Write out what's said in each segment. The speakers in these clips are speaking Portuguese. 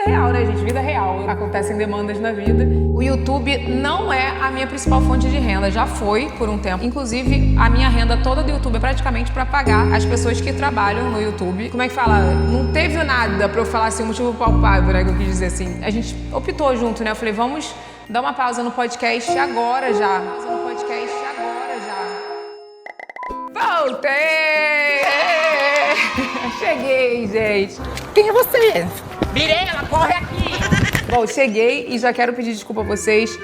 real, né, gente? Vida real. Acontecem demandas na vida. O YouTube não é a minha principal fonte de renda. Já foi por um tempo. Inclusive, a minha renda toda do YouTube é praticamente pra pagar as pessoas que trabalham no YouTube. Como é que fala? Não teve nada pra eu falar assim, um motivo palpável, né? Que eu quis dizer assim. A gente optou junto, né? Eu falei, vamos dar uma pausa no podcast agora já. Pausa no podcast agora já. Voltei! Cheguei, gente. Quem é você? Mirela, corre aqui! Bom, cheguei e já quero pedir desculpa a vocês.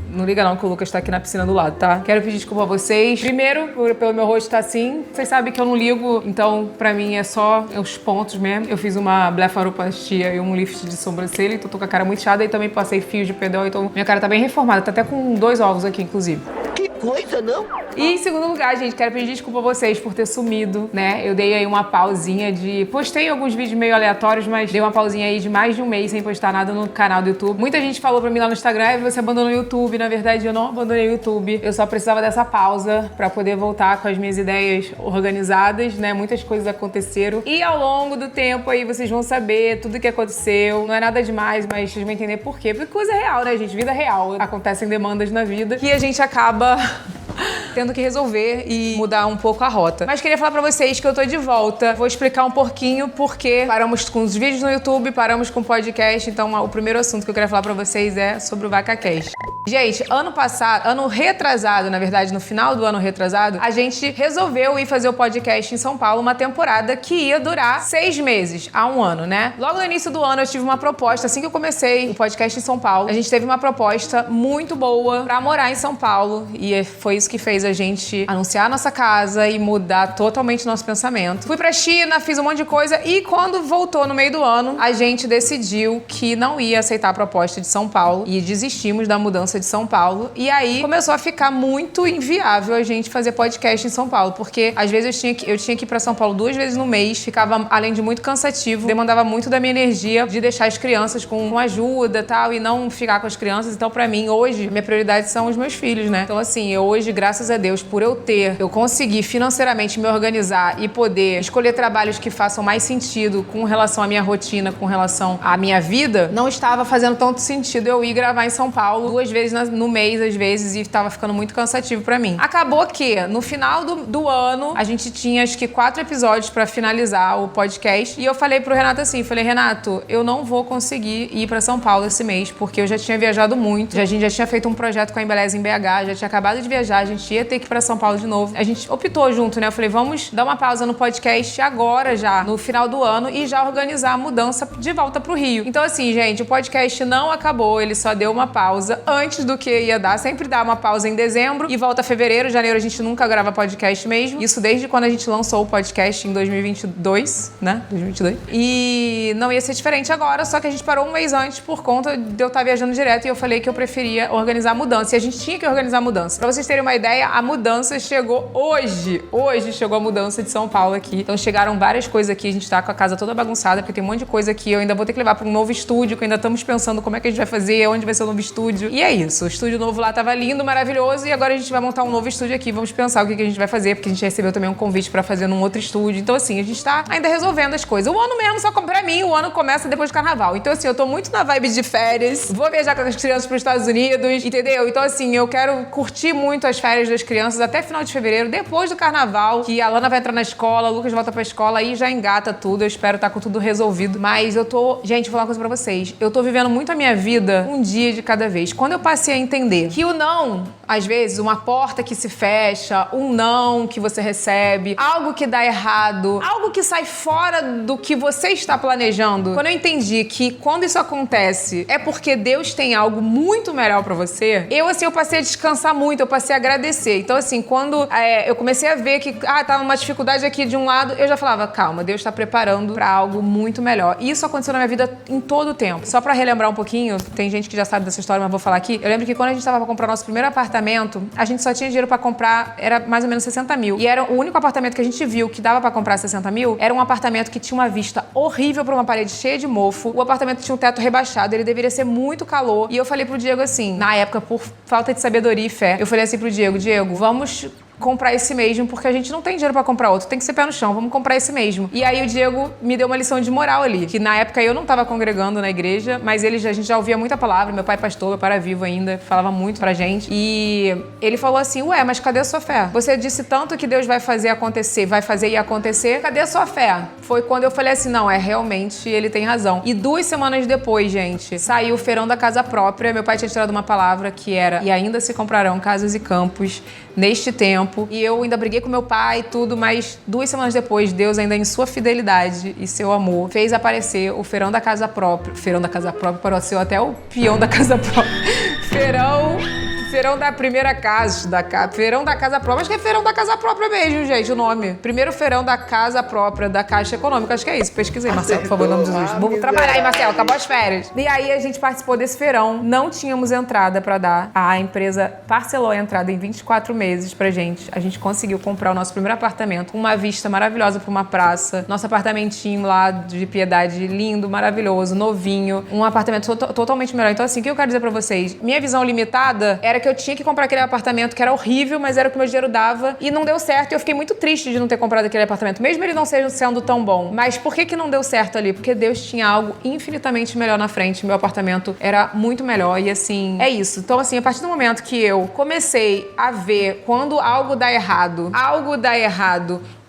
Não liga não que o Lucas tá aqui na piscina do lado, tá? Quero pedir desculpa a vocês. Primeiro, pelo meu rosto tá assim. Vocês sabem que eu não ligo, então pra mim é só os pontos mesmo. Eu fiz uma blefaroplastia e um lift de sobrancelha, então tô com a cara muito inchada e também passei fios de pedal, então minha cara tá bem reformada. Tá até com 2 ovos aqui, inclusive. Que coisa, não? E em segundo lugar, gente, quero pedir desculpa a vocês por ter sumido, né? Eu dei aí uma pausinha de... Postei alguns vídeos meio aleatórios, mas dei uma pausinha aí de mais de um mês sem postar nada no canal do YouTube. Muita gente falou pra mim lá no Instagram, você abandonou o YouTube. Na verdade, eu não abandonei o YouTube. Eu só precisava dessa pausa pra poder voltar com as minhas ideias organizadas, né? Muitas coisas aconteceram. E ao longo do tempo aí, vocês vão saber tudo o que aconteceu. Não é nada demais, mas vocês vão entender por quê. Porque coisa real, né, gente? Vida real. Acontecem demandas na vida que a gente acaba... tendo que resolver e mudar um pouco a rota. Mas queria falar pra vocês que eu tô de volta. Vou explicar um pouquinho porque paramos com os vídeos no YouTube, paramos com o podcast. Então, o primeiro assunto que eu queria falar pra vocês é sobre o VacaCast. Gente, ano retrasado, na verdade, no final do ano retrasado, a gente resolveu ir fazer o podcast em São Paulo, uma temporada que ia durar 6 meses a 1 ano, né? Logo no início do ano eu tive uma proposta, assim que eu comecei o podcast em São Paulo, a gente teve uma proposta muito boa pra morar em São Paulo e foi isso que fez a gente anunciar a nossa casa e mudar totalmente o nosso pensamento. Fui pra China, fiz um monte de coisa e quando voltou no meio do ano, a gente decidiu que não ia aceitar a proposta de São Paulo e desistimos da mudança de São Paulo. E aí começou a ficar muito inviável a gente fazer podcast em São Paulo, porque às vezes eu tinha que ir pra São Paulo 2 vezes no mês, ficava, além de muito cansativo, demandava muito da minha energia de deixar as crianças com ajuda e tal, e não ficar com as crianças. Então, pra mim, hoje, minha prioridade são os meus filhos, né? Então, assim, hoje, graças a Deus, por eu conseguir financeiramente me organizar e poder escolher trabalhos que façam mais sentido com relação à minha rotina, com relação à minha vida, não estava fazendo tanto sentido eu ir gravar em São Paulo 2 vezes no mês, às vezes, e tava ficando muito cansativo pra mim. Acabou que, no final do ano, a gente tinha, acho que 4 episódios pra finalizar o podcast, e eu falei pro Renato assim, Renato, eu não vou conseguir ir pra São Paulo esse mês, porque eu já tinha viajado muito, a gente já tinha feito um projeto com a Embeleze em BH, já tinha acabado de viajar, a gente ia ter que ir pra São Paulo de novo. A gente optou junto, né? Eu falei, vamos dar uma pausa no podcast agora já, no final do ano, e já organizar a mudança de volta pro Rio. Então, assim, gente, o podcast não acabou, ele só deu uma pausa antes do que ia dar. Sempre dá uma pausa em dezembro e volta fevereiro. Janeiro a gente nunca grava podcast mesmo. Isso desde quando a gente lançou o podcast em 2022, né? 2022. E não ia ser diferente agora, só que a gente parou um mês antes por conta de eu estar viajando direto e eu falei que eu preferia organizar a mudança. E a gente tinha que organizar a mudança. Pra vocês terem uma ideia, a mudança chegou hoje. Hoje chegou a mudança de São Paulo aqui. Então chegaram várias coisas aqui. A gente tá com a casa toda bagunçada, porque tem um monte de coisa aqui. Eu ainda vou ter que levar pra um novo estúdio, que ainda estamos pensando como é que a gente vai fazer, onde vai ser o novo estúdio. E é isso. O estúdio novo lá tava lindo, maravilhoso, e agora a gente vai montar um novo estúdio aqui. Vamos pensar o que a gente vai fazer, porque a gente recebeu também um convite pra fazer num outro estúdio. Então, assim, a gente tá ainda resolvendo as coisas. O ano mesmo, só pra mim, o ano começa depois do carnaval. Então, assim, eu tô muito na vibe de férias. Vou viajar com as crianças pros Estados Unidos, entendeu? Então, assim, eu quero curtir muito as férias das crianças até final de fevereiro, depois do carnaval, que a Lana vai entrar na escola, o Lucas volta pra escola, aí já engata tudo. Eu espero estar com tudo resolvido. Mas eu tô... Gente, vou falar uma coisa pra vocês. Eu tô vivendo muito a minha vida um dia de cada vez. Quando eu passei a entender que o não, às vezes, uma porta que se fecha, um não que você recebe, algo que dá errado, algo que sai fora do que você está planejando. Quando eu entendi que quando isso acontece é porque Deus tem algo muito melhor pra você, eu passei a descansar muito, eu passei a agradecer. Então, assim, quando eu comecei a ver que, tá uma dificuldade aqui de um lado, eu já falava, calma, Deus tá preparando pra algo muito melhor. E isso aconteceu na minha vida em todo o tempo. Só pra relembrar um pouquinho, tem gente que já sabe dessa história, mas vou falar aqui. Eu lembro que quando a gente tava pra comprar nosso primeiro apartamento, a gente só tinha dinheiro pra comprar, era mais ou menos 60 mil. E era o único apartamento que a gente viu que dava pra comprar 60 mil, era um apartamento que tinha uma vista horrível pra uma parede cheia de mofo. O apartamento tinha um teto rebaixado, ele deveria ser muito calor. E eu falei pro Diego assim, na época, por falta de sabedoria e fé, eu falei assim pro Diego, vamos comprar esse mesmo, porque a gente não tem dinheiro pra comprar outro, tem que ser pé no chão, vamos comprar esse mesmo. E aí o Diego me deu uma lição de moral ali, que na época eu não tava congregando na igreja, mas a gente já ouvia muita palavra, meu pai pastor, meu pai era vivo ainda, falava muito pra gente, e ele falou assim, ué, mas cadê a sua fé? Você disse tanto que Deus vai fazer acontecer, vai fazer e acontecer, cadê a sua fé? Foi quando eu falei assim, não, realmente ele tem razão. E 2 semanas depois, gente, saiu o feirão da casa própria, meu pai tinha tirado uma palavra que era, e ainda se comprarão casas e campos neste tempo, e eu ainda briguei com meu pai e tudo, mas 2 semanas depois, Deus ainda em sua fidelidade e seu amor, fez aparecer o feirão da casa própria. Feirão da casa própria pareceu até o peão da casa própria. Feirão da primeira casa, feirão da casa própria, acho que é feirão da casa própria mesmo, gente, o nome. Primeiro feirão da casa própria, da Caixa Econômica, acho que é isso. Pesquisei, Marcelo, por favor, em nome de Jesus. Vamos trabalhar aí, Marcelo, acabou as férias. E aí a gente participou desse feirão, não tínhamos entrada pra dar. A empresa parcelou a entrada em 24 meses pra gente. A gente conseguiu comprar o nosso primeiro apartamento, com uma vista maravilhosa pra uma praça. Nosso apartamentinho lá de Piedade, lindo, maravilhoso, novinho. Um apartamento totalmente melhor. Então assim, o que eu quero dizer pra vocês? Minha visão limitada era que eu tinha que comprar aquele apartamento que era horrível, mas era o que meu dinheiro dava e não deu certo. E eu fiquei muito triste de não ter comprado aquele apartamento, mesmo ele não sendo tão bom. Mas por que não deu certo ali? Porque Deus tinha algo infinitamente melhor na frente. Meu apartamento era muito melhor e assim, é isso. Então assim, a partir do momento que eu comecei a ver quando algo dá errado,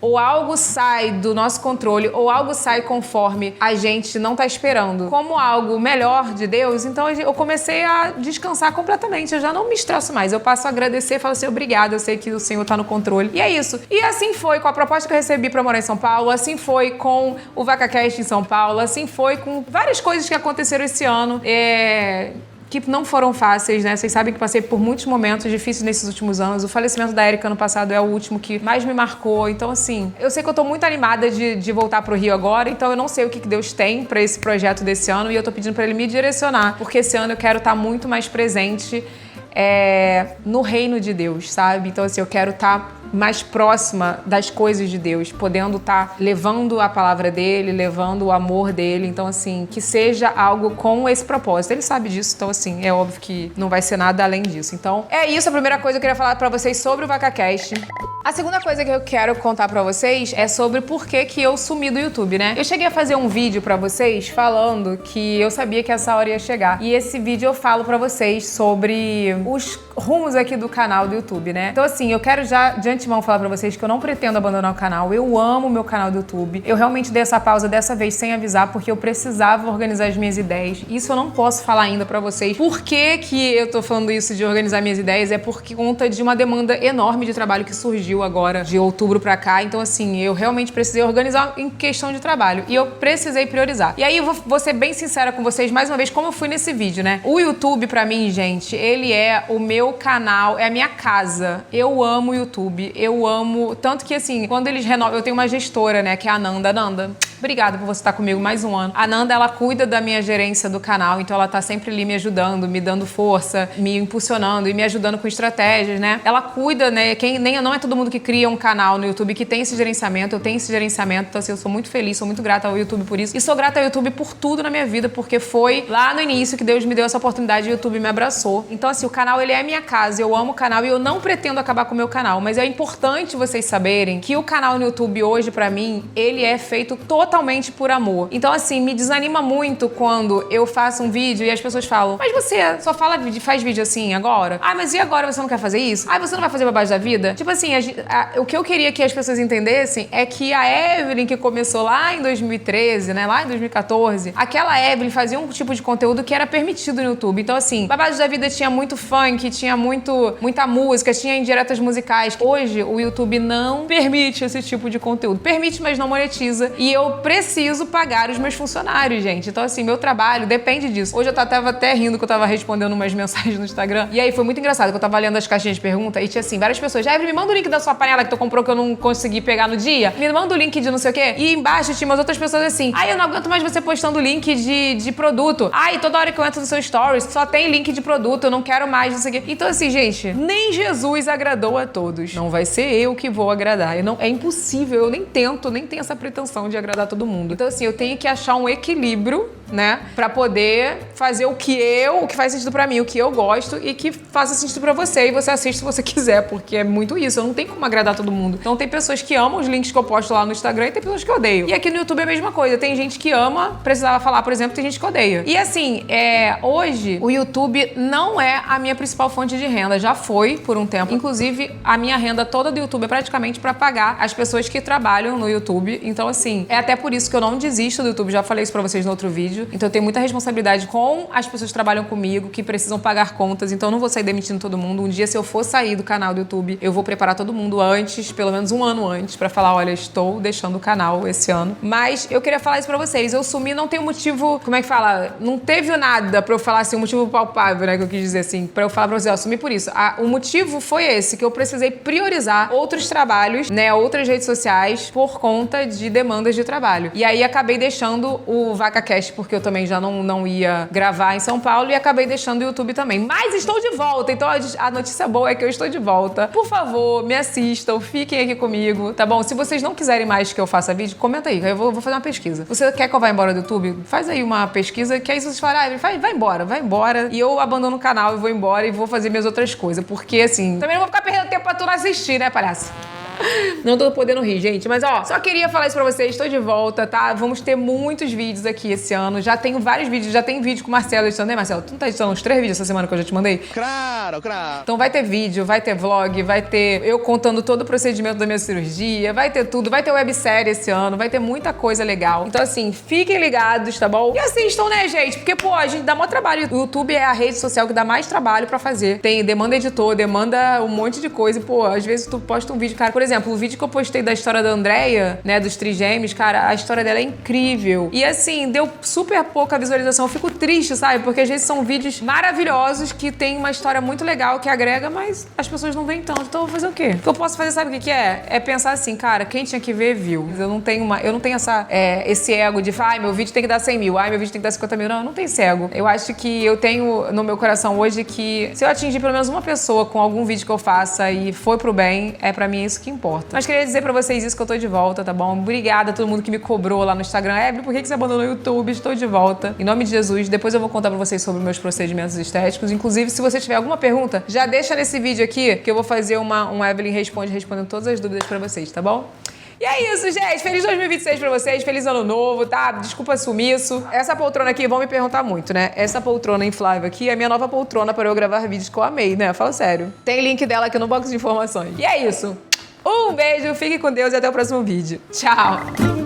ou algo sai do nosso controle, ou algo sai conforme a gente não tá esperando, como algo melhor de Deus, então eu comecei a descansar completamente. Eu já não me estresso mais. Eu passo a agradecer e falo assim, obrigada, eu sei que o Senhor tá no controle. E é isso. E assim foi com a proposta que eu recebi pra morar em São Paulo, assim foi com o VacaCast em São Paulo, assim foi com várias coisas que aconteceram esse ano. Que não foram fáceis, né? Vocês sabem que passei por muitos momentos difíceis nesses últimos anos. O falecimento da Érica ano passado é o último que mais me marcou. Então, assim, eu sei que eu tô muito animada de voltar pro Rio agora, então eu não sei o que Deus tem pra esse projeto desse ano e eu tô pedindo pra Ele me direcionar, porque esse ano eu quero estar muito mais presente no reino de Deus, sabe? Então, assim, eu quero estar mais próxima das coisas de Deus, podendo estar levando a palavra dele, levando o amor dele. Então, assim, que seja algo com esse propósito. Ele sabe disso, então, assim, é óbvio que não vai ser nada além disso. Então, é isso a primeira coisa que eu queria falar pra vocês sobre o VacaCast. A segunda coisa que eu quero contar pra vocês é sobre por que eu sumi do YouTube, né? Eu cheguei a fazer um vídeo pra vocês falando que eu sabia que essa hora ia chegar. E esse vídeo eu falo pra vocês sobre os rumos aqui do canal do YouTube, né? Então, assim, eu quero já de antemão falar pra vocês que eu não pretendo abandonar o canal. Eu amo o meu canal do YouTube. Eu realmente dei essa pausa dessa vez sem avisar, porque eu precisava organizar as minhas ideias. Isso eu não posso falar ainda pra vocês. Por que eu tô falando isso de organizar minhas ideias? É por conta de uma demanda enorme de trabalho que surgiu agora, de outubro pra cá. Então, assim, eu realmente precisei organizar em questão de trabalho. E eu precisei priorizar. E aí eu vou ser bem sincera com vocês, mais uma vez, como eu fui nesse vídeo, né? O YouTube, pra mim, gente, ele é o meu canal, é a minha casa. Eu amo o YouTube. Eu amo. Tanto que, assim, quando eles renovam. Eu tenho uma gestora, né? Que é a Nanda. Nanda, obrigada por você estar comigo mais um ano. A Nanda, ela cuida da minha gerência do canal. Então, ela tá sempre ali me ajudando, me dando força, me impulsionando e me ajudando com estratégias, né? Ela cuida, né? Não é todo mundo que cria um canal no YouTube que tem esse gerenciamento. Eu tenho esse gerenciamento. Então, assim, eu sou muito feliz, sou muito grata ao YouTube por isso. E sou grata ao YouTube por tudo na minha vida, porque foi lá no início que Deus me deu essa oportunidade e o YouTube me abraçou. Então, assim, o canal, ele é minha casa. Eu amo o canal e eu não pretendo acabar com o meu canal. Mas é importante vocês saberem que o canal no YouTube hoje, pra mim, ele é feito totalmente por amor. Então, assim, me desanima muito quando eu faço um vídeo e as pessoas falam, mas você só faz vídeo assim agora? Ah, mas e agora você não quer fazer isso? Ah, você não vai fazer babagem da vida? Tipo assim, o que eu queria que as pessoas entendessem é que a Evelyn, que começou lá em 2013, né, lá em 2014, aquela Evelyn fazia um tipo de conteúdo que era permitido no YouTube. Então, assim, babagem da vida tinha muito funk, tinha muita música, tinha indiretas musicais. Hoje, o YouTube não permite esse tipo de conteúdo. Permite, mas não monetiza. E eu preciso pagar os meus funcionários, gente. Então, assim, meu trabalho depende disso. Hoje eu tava até rindo que eu tava respondendo umas mensagens no Instagram. E aí foi muito engraçado que eu tava lendo as caixinhas de pergunta e tinha, assim, várias pessoas. Evelyn, me manda o link da sua panela que tu comprou que eu não consegui pegar no dia. Me manda o link de não sei o quê. E embaixo tinha umas outras pessoas assim. Ai, eu não aguento mais você postando link de produto. Ai, toda hora que eu entro no seu stories só tem link de produto. Eu não quero mais, não sei o quê. Então, assim, gente, nem Jesus agradou a todos. Não vai ser eu que vou agradar. É impossível. Eu nem tento, nem tenho essa pretensão de agradar todo mundo. Então, assim, eu tenho que achar um equilíbrio, né? Pra poder fazer o que faz sentido pra mim, o que eu gosto e que faça sentido pra você. E você assiste se você quiser, porque é muito isso. Eu não tenho como agradar todo mundo. Então tem pessoas que amam os links que eu posto lá no Instagram e tem pessoas que odeiam. E aqui no YouTube é a mesma coisa. Tem gente que ama, precisava falar, por exemplo, tem gente que odeia. E assim, hoje o YouTube não é a minha principal fonte de renda. Já foi por um tempo. Inclusive, a minha renda toda do YouTube é praticamente pra pagar as pessoas que trabalham no YouTube. Então, assim, é até por isso que eu não desisto do YouTube. Já falei isso pra vocês no outro vídeo. Então, eu tenho muita responsabilidade com as pessoas que trabalham comigo, que precisam pagar contas. Então, eu não vou sair demitindo todo mundo. Um dia, se eu for sair do canal do YouTube, eu vou preparar todo mundo antes, pelo menos um ano antes, pra falar, olha, estou deixando o canal esse ano. Mas eu queria falar isso pra vocês. Eu sumi, não tem um motivo, como é que fala? Não teve nada pra eu falar assim, um motivo palpável, né, que eu quis dizer assim, pra eu falar pra vocês, eu sumi por isso. O motivo foi esse, que eu precisei priorizar outros trabalhos, né, outras redes sociais, por conta de demandas de trabalho. E aí, acabei deixando o VacaCast, porque eu também já não ia gravar em São Paulo, e acabei deixando o YouTube também. Mas estou de volta, então a notícia boa é que eu estou de volta. Por favor, me assistam, fiquem aqui comigo, tá bom? Se vocês não quiserem mais que eu faça vídeo, comenta aí, eu vou fazer uma pesquisa. Você quer que eu vá embora do YouTube? Faz aí uma pesquisa, que aí vocês falam, vai embora, e eu abandono o canal e vou embora e vou fazer minhas outras coisas, porque assim, também não vou ficar perdendo tempo pra tu não assistir, né, palhaço? Não tô podendo rir, gente. Mas, ó, só queria falar isso pra vocês. Estou de volta, tá? Vamos ter muitos vídeos aqui esse ano. Já tenho vários vídeos. Já tem vídeo com o Marcelo editando. Né, Marcelo? Tu não tá editando uns 3 vídeos essa semana que eu já te mandei? Claro. Então vai ter vídeo, vai ter vlog, vai ter eu contando todo o procedimento da minha cirurgia, vai ter tudo. Vai ter websérie esse ano, vai ter muita coisa legal. Então, assim, fiquem ligados, tá bom? E assistam, né, gente? Porque, pô, a gente dá maior trabalho. O YouTube é a rede social que dá mais trabalho pra fazer. Tem demanda editor, demanda um monte de coisa. E, pô, às vezes tu posta um vídeo, cara, por exemplo, o vídeo que eu postei da história da Andrea, né, dos trigêmeos, cara, a história dela é incrível. E assim, deu super pouca visualização. Eu fico triste, sabe? Porque às vezes são vídeos maravilhosos que tem uma história muito legal que agrega, mas as pessoas não veem tanto. Então eu vou fazer o quê? O que eu posso fazer, sabe o que é? É pensar assim, cara, quem tinha que ver, viu. Eu não tenho esse ego de, meu vídeo tem que dar 100 mil, meu vídeo tem que dar 50 mil. Não, eu não tenho esse ego. Eu acho que eu tenho no meu coração hoje que se eu atingir pelo menos uma pessoa com algum vídeo que eu faça e foi pro bem, pra mim é isso que importa. Mas queria dizer pra vocês isso, que eu tô de volta, tá bom? Obrigada a todo mundo que me cobrou lá no Instagram. Evelyn, por que você abandonou o YouTube? Estou de volta. Em nome de Jesus, depois eu vou contar pra vocês sobre meus procedimentos estéticos. Inclusive, se você tiver alguma pergunta, já deixa nesse vídeo aqui, que eu vou fazer um Evelyn respondendo todas as dúvidas pra vocês, tá bom? E é isso, gente. Feliz 2026 pra vocês. Feliz ano novo, tá? Desculpa sumiço. Essa poltrona aqui, vão me perguntar muito, né? Essa poltrona inflável aqui é a minha nova poltrona para eu gravar vídeos que eu amei, né? Fala sério. Tem link dela aqui no box de informações. E é isso. Um beijo, fique com Deus e até o próximo vídeo. Tchau!